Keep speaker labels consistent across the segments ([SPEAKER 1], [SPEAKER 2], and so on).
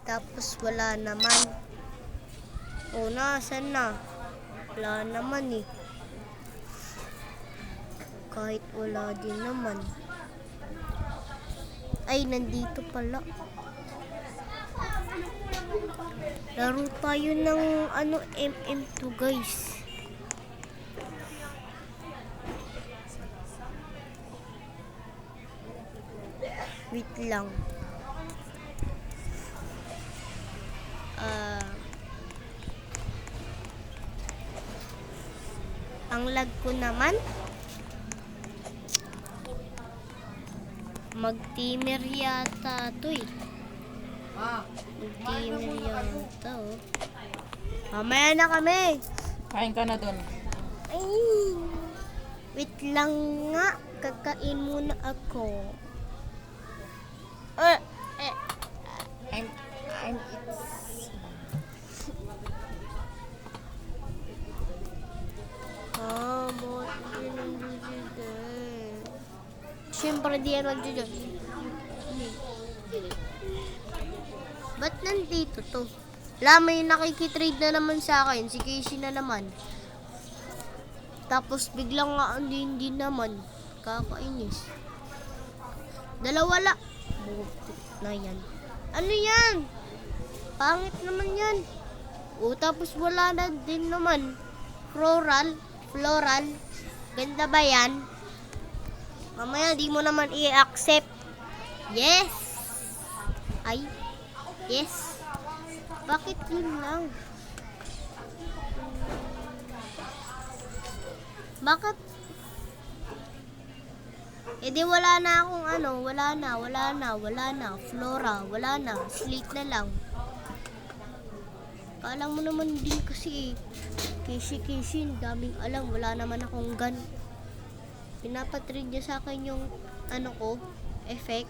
[SPEAKER 1] Tapos wala naman. O, nasan na? Wala naman eh. Kahit wala din naman. Ay, nandito pala. Laro tayo ng MM2 guys. Wait lang. Ang lag ko naman. Mag-teamer yata to eh. Mag-teamer yata oh. Mamaya na kami.
[SPEAKER 2] Kain ka na dun.
[SPEAKER 1] Ay, wait lang nga. Kakain muna ako.
[SPEAKER 2] I'm
[SPEAKER 1] Siyempre di yan dyan. Ba't nandito to? Wala, may nakikitrade na naman sa akin. Si Casey na naman. Tapos biglang nga hindi naman. Kakainis. Dalawa la. Butik na yan. Ano yan? Pangit naman yan. O tapos wala na din naman. Floral. Ganda ba yan? Mamaya di mo naman i-accept. Yes. Ay. Yes. Bakit yun lang? Bakit? Eh di wala na akong wala na. Flora, wala na. Slate na lang. Kala mo naman din kasi Casey, daming alam. Wala naman akong gun. Pinapatrade niya sa akin yung effect.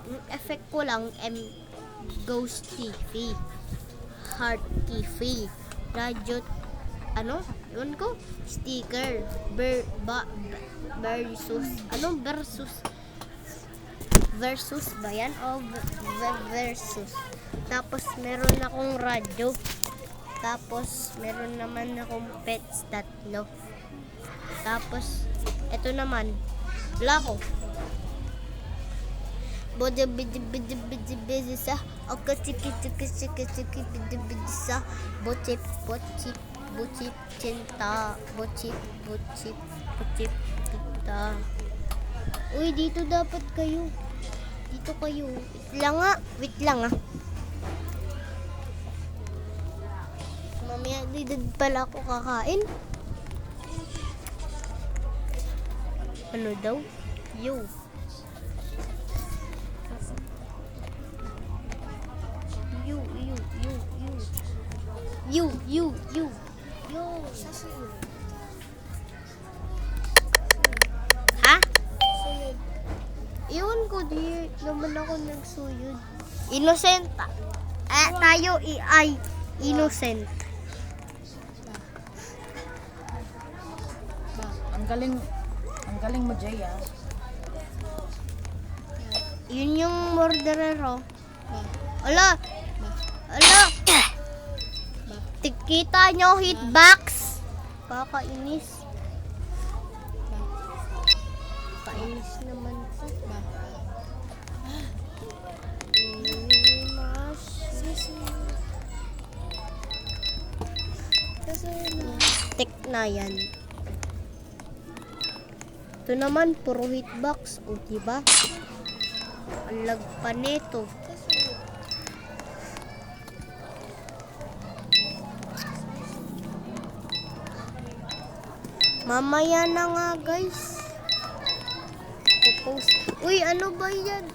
[SPEAKER 1] Yung effect ko lang Ghost TV, Heart TV, Radio, yun ko, sticker, versus ba yan? O versus. Tapos meron akong radyo. Tapos meron naman akong pets 3. Tapos eto naman, wala ko. Boda bidi sa ako tiki sa botip cinta botip kita. Uy, dito dapat kayo. Dito kayo. Wait lang. Mamaya dito pala ako kakain. Ano daw? Yo. Yo, sasunod. Ha? Suyod. Iwan ko di naman ako nagsuyod. Innocent. Tayo ay innocent.
[SPEAKER 2] Ang galing mo, Jay, ah.
[SPEAKER 1] Yun yung murderero. Ala! Kita nyo hitbox? Kakainis. Kainis naman po. Tik na yan. Ito naman, puro hitbox. O, diba? Ang lag pa nito. Mamaya na nga guys. Post. Uy, ano ba yan?